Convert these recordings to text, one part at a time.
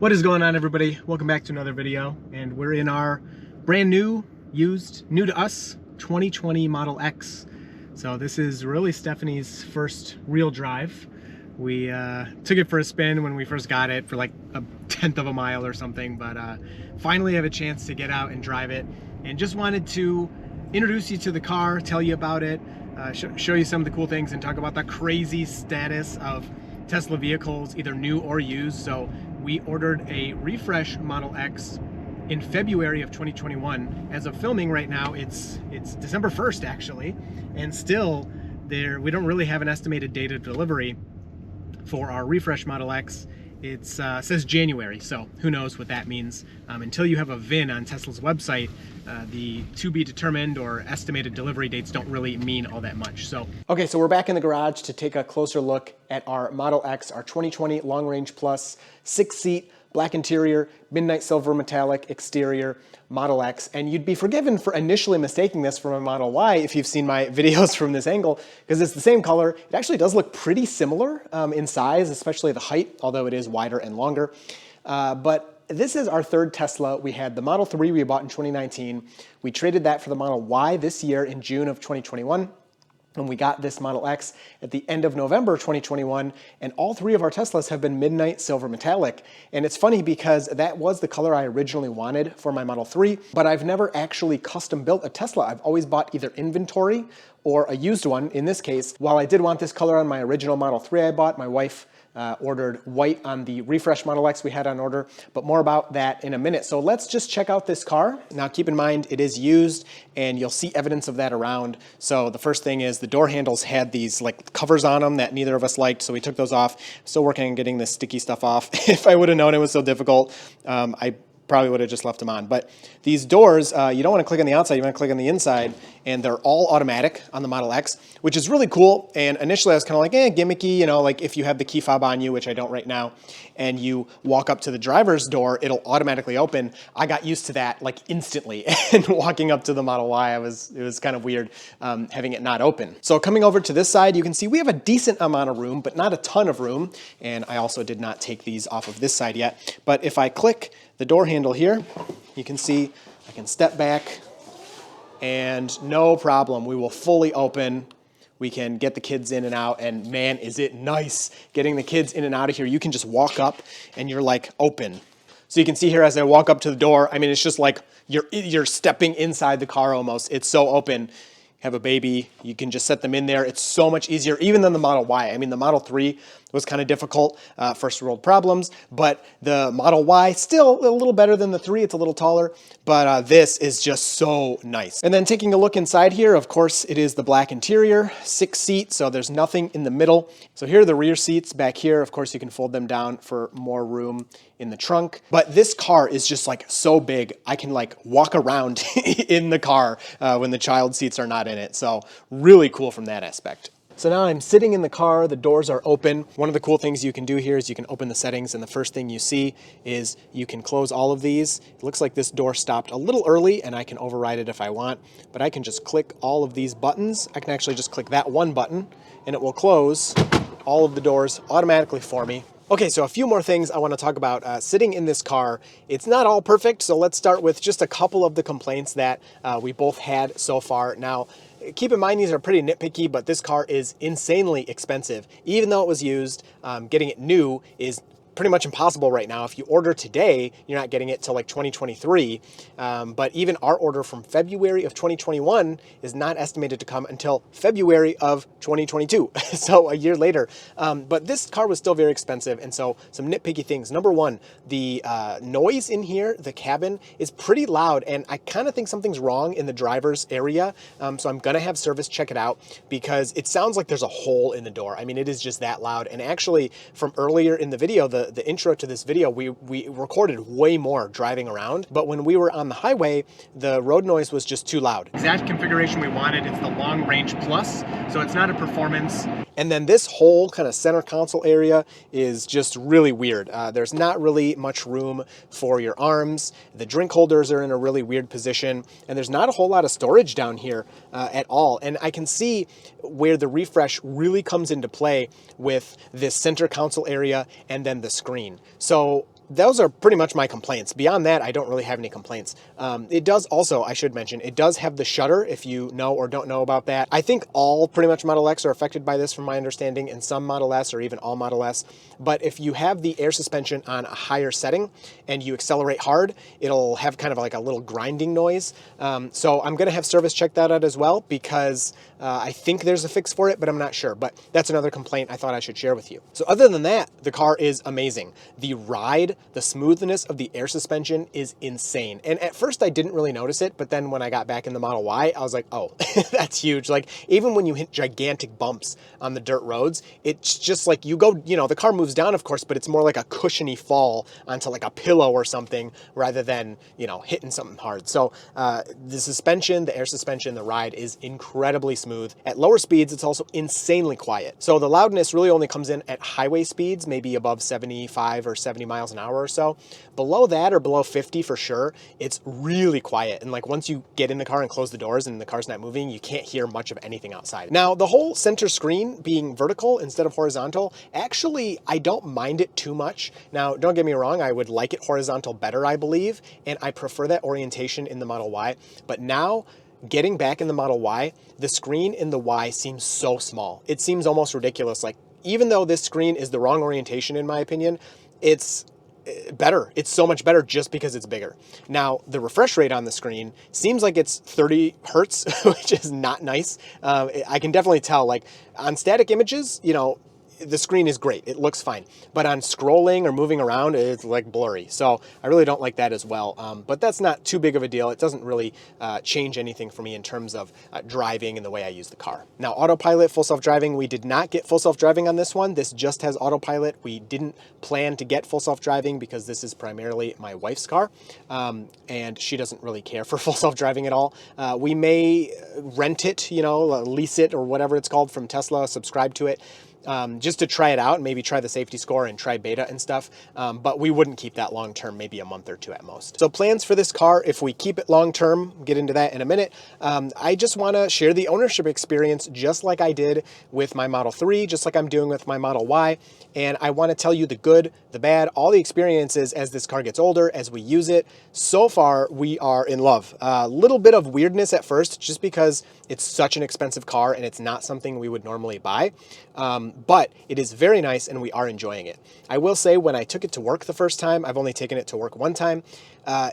What is going on, everybody? Welcome back to another video, and we're in our brand new, new to us 2020 Model X. So this is really Stephanie's first real drive. We took it for a spin when we first got it for like a 1/10 of a mile or something, but finally have a chance to get out and drive it, and just wanted to introduce you to the car, tell you about it, show you some of the cool things, and talk about the crazy status of Tesla vehicles, either new or used. So we ordered a refresh Model X in February of 2021. As of filming right now, it's December 1st actually, and still we don't really have an estimated date of delivery for our refresh Model X. It says January, so who knows what that means. Until you have a VIN on Tesla's website, the to be determined or estimated delivery dates don't really mean all that much. Okay, so we're back in the garage to take a closer look at our Model X, our 2020 Long Range Plus 6-seat, black interior, midnight silver metallic exterior Model X. And you'd be forgiven for initially mistaking this for a Model Y if you've seen my videos from this angle, because it's the same color. It actually does look pretty similar in size, especially the height, although it is wider and longer. But this is our third Tesla. We had the Model 3 we bought in 2019. We traded that for the Model Y this year in June of 2021. And we got this Model X at the end of November 2021, and all three of our Teslas have been midnight silver metallic. And it's funny because that was the color I originally wanted for my Model 3, but I've never actually custom built a Tesla. I've always bought either inventory or a used one. In this case, while I did want this color on my original Model 3 I bought, my wife ordered white on the refresh Model X we had on order, but more about that in a minute. So let's just check out this car. Now keep in mind it is used, and you'll see evidence of that around. So the first thing is the door handles had these like covers on them that neither of us liked, so we took those off. Still working on getting this sticky stuff off. If I would have known it was so difficult, I probably would have just left them on. But these doors, you don't want to click on the outside, you want to click on the inside, and they're all automatic on the Model X, which is really cool. And initially I was kind of like, gimmicky, you know, like if you have the key fob on you, which I don't right now, and you walk up to the driver's door, it'll automatically open. I got used to that like instantly, and walking up to the Model Y, it was kind of weird having it not open. So coming over to this side, you can see we have a decent amount of room, but not a ton of room. And I also did not take these off of this side yet. But if I click the door handle here, you can see I can step back and no problem, we will fully open. We can get the kids in and out, and man, is it nice getting the kids in and out of here. You can just walk up and you're like open. So you can see here as I walk up to the door, I mean, it's just like you're stepping inside the car almost. It's so open. Have a baby, you can just set them in there. It's so much easier even than the Model Y. I mean, the Model 3 was kind of difficult, first world problems, but the Model Y still a little better than the 3. It's a little taller, but this is just so nice. And then taking a look inside here, of course, it is the black interior, 6-seat, so there's nothing in the middle. So here are the rear seats back here. Of course, you can fold them down for more room in the trunk. But this car is just like so big, I can like walk around in the car when the child seats are not in it. So really cool from that aspect. So now I'm sitting in the car, the doors are open. One of the cool things you can do here is you can open the settings, and the first thing you see is you can close all of these. It looks like this door stopped a little early, and I can override it if I want, but I can just click all of these buttons. I can actually just click that one button and it will close all of the doors automatically for me. Okay, so a few more things I want to talk about sitting in this car. It's not all perfect, so let's start with just a couple of the complaints that we both had so far. Now, keep in mind these are pretty nitpicky, but this car is insanely expensive. Even though it was used, getting it new is pretty much impossible right now. If you order today, you're not getting it till like 2023. But even our order from February of 2021 is not estimated to come until February of 2022. So a year later. But this car was still very expensive. And so some nitpicky things. Number one, the noise in here, the cabin is pretty loud. And I kind of think something's wrong in the driver's area. So I'm going to have service check it out because it sounds like there's a hole in the door. I mean, it is just that loud. And actually from earlier in the video, the intro to this video, we recorded way more driving around, but when we were on the highway, the road noise was just too loud. Exact configuration we wanted. It's the Long Range Plus, so it's not a performance. And then this whole kind of center console area is just really weird. There's not really much room for your arms. The drink holders are in a really weird position, and there's not a whole lot of storage down here at all. And I can see where the refresh really comes into play with this center console area and then the screen. So those are pretty much my complaints. Beyond that, I don't really have any complaints. It does also, I should mention, it does have the shutter, if you know or don't know about that. I think all pretty much Model X are affected by this from my understanding, and some Model S or even all Model S. But if you have the air suspension on a higher setting and you accelerate hard, it'll have kind of like a little grinding noise. So I'm gonna have service check that out as well, because I think there's a fix for it, but I'm not sure. But that's another complaint I thought I should share with you. So other than that, the car is amazing. The ride, the smoothness of the air suspension is insane. And at first I didn't really notice it, but then when I got back in the Model Y, I was like, oh, that's huge. Like, even when you hit gigantic bumps on the dirt roads, it's just like you go, you know, the car moves down, of course, but it's more like a cushiony fall onto like a pillow or something rather than, you know, hitting something hard. So the suspension, the air suspension, the ride is incredibly smooth. At lower speeds, it's also insanely quiet. So the loudness really only comes in at highway speeds, maybe above 75 or 70 miles an hour or so. Below that, or below 50 for sure, it's really quiet. And like once you get in the car and close the doors and the car's not moving, you can't hear much of anything outside. Now, the whole center screen being vertical instead of horizontal, actually, I don't mind it too much. Now, don't get me wrong, I would like it horizontal better, I believe, and I prefer that orientation in the Model Y. But now, getting back in the Model Y, the screen in the Y seems so small. It seems almost ridiculous. Like, even though this screen is the wrong orientation, in my opinion, it's better. It's so much better just because it's bigger. Now, the refresh rate on the screen seems like it's 30 hertz, which is not nice. I can definitely tell, like, on static images, you know, the screen is great. It looks fine. But on scrolling or moving around, it's like blurry. So I really don't like that as well. But that's not too big of a deal. It doesn't really change anything for me in terms of driving and the way I use the car. Now, autopilot, full self-driving, we did not get full self-driving on this one. This just has autopilot. We didn't plan to get full self-driving because this is primarily my wife's car. And she doesn't really care for full self-driving at all. We may rent it, you know, lease it or whatever it's called from Tesla, subscribe to it. Just to try it out and maybe try the safety score and try beta and stuff. But we wouldn't keep that long term, maybe a month or two at most. So plans for this car, if we keep it long term, get into that in a minute. I just want to share the ownership experience just like I did with my Model 3, just like I'm doing with my Model Y. And I want to tell you the good, the bad, all the experiences as this car gets older, as we use it. So far, we are in love. A little bit of weirdness at first, just because it's such an expensive car and it's not something we would normally buy. But it is very nice and we are enjoying it. I will say, when I took it to work the first time, I've only taken it to work one time,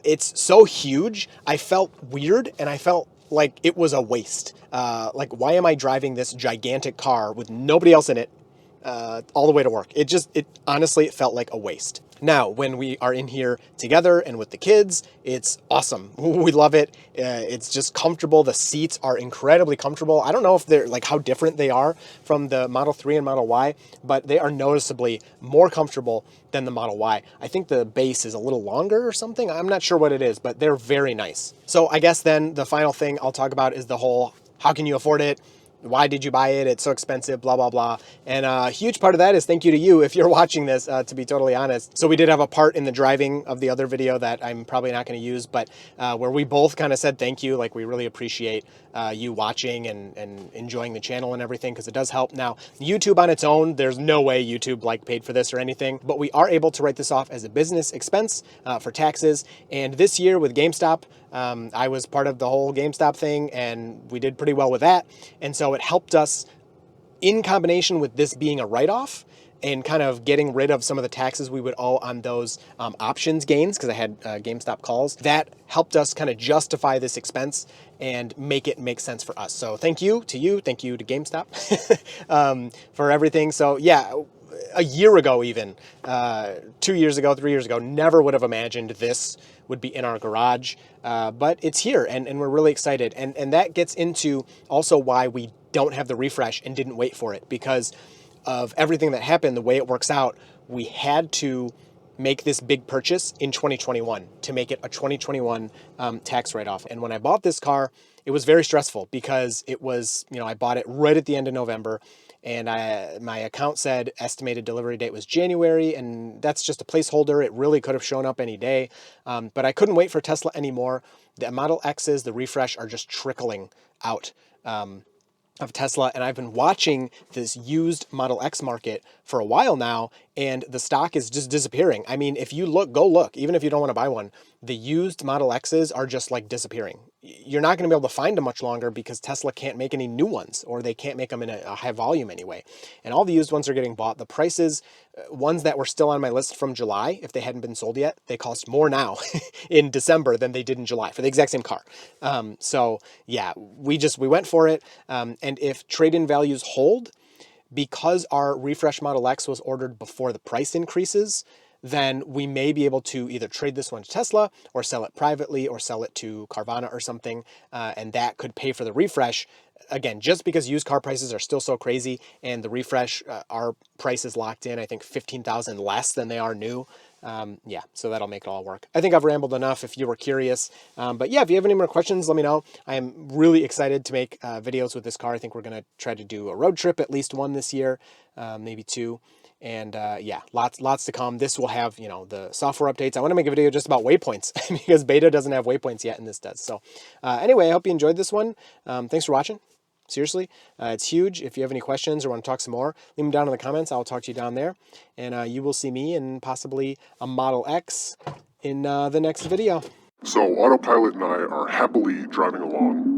it's so huge, I felt weird and I felt like it was a waste. Like, why am I driving this gigantic car with nobody else in it all the way to work? It honestly, it felt like a waste. Now, when we are in here together and with the kids, it's awesome. We love it. It's just comfortable. The seats are incredibly comfortable. I don't know if they're like how different they are from the Model 3 and Model Y, but they are noticeably more comfortable than the Model Y. I think the base is a little longer or something. I'm not sure what it is, but they're very nice. So I guess then the final thing I'll talk about is the whole, how can you afford it? Why did you buy it? It's so expensive, blah, blah, blah. And a huge part of that is thank you to you if you're watching this, to be totally honest. So we did have a part in the driving of the other video that I'm probably not going to use, but where we both kind of said thank you. Like, we really appreciate you watching and enjoying the channel and everything, because it does help. Now, YouTube on its own, there's no way YouTube like paid for this or anything, but we are able to write this off as a business expense for taxes. And this year with GameStop, I was part of the whole GameStop thing and we did pretty well with that. And so it helped us, in combination with this being a write-off and kind of getting rid of some of the taxes we would owe on those options gains, because I had GameStop calls, that helped us kind of justify this expense and make it make sense for us. So thank you to you, thank you to GameStop for everything. So yeah, a year ago even, 2 years ago, 3 years ago, never would have imagined this would be in our garage, but it's here and we're really excited. And that gets into also why we don't have the refresh and didn't wait for it, because of everything that happened, the way it works out, we had to make this big purchase in 2021 to make it a 2021 tax write-off. And when I bought this car, it was very stressful because it was, you know, I bought it right at the end of November, and my account said estimated delivery date was January, and that's just a placeholder. It really could have shown up any day, but I couldn't wait for Tesla anymore. The Model X's, the refresh, are just trickling out of Tesla, and I've been watching this used Model X market for a while now, and the stock is just disappearing. I mean, if you look, go look, even if you don't want to buy one, the used Model X's are just like disappearing. You're not going to be able to find them much longer because Tesla can't make any new ones, or they can't make them in a high volume anyway. And all the used ones are getting bought. The prices, ones that were still on my list from July, if they hadn't been sold yet, they cost more now in December than they did in July for the exact same car. So yeah, we went for it. And if trade-in values hold, because our refresh Model X was ordered before the price increases, then we may be able to either trade this one to Tesla or sell it privately or sell it to Carvana or something, and that could pay for the refresh. Again, just because used car prices are still so crazy, and the refresh, our price is locked in, I think $15,000 less than they are new. Yeah, so that'll make it all work. I think I've rambled enough if you were curious. But yeah, if you have any more questions, let me know. I am really excited to make videos with this car. I think we're going to try to do a road trip, at least one this year, maybe two. And yeah, lots to come. This will have, you know, the software updates. I want to make a video just about waypoints because beta doesn't have waypoints yet and this does. So anyway, I hope you enjoyed this one. Thanks for watching. Seriously, it's huge. If you have any questions or want to talk some more, leave them down in the comments. I'll talk to you down there. And you will see me and possibly a Model X in the next video. So Autopilot and I are happily driving along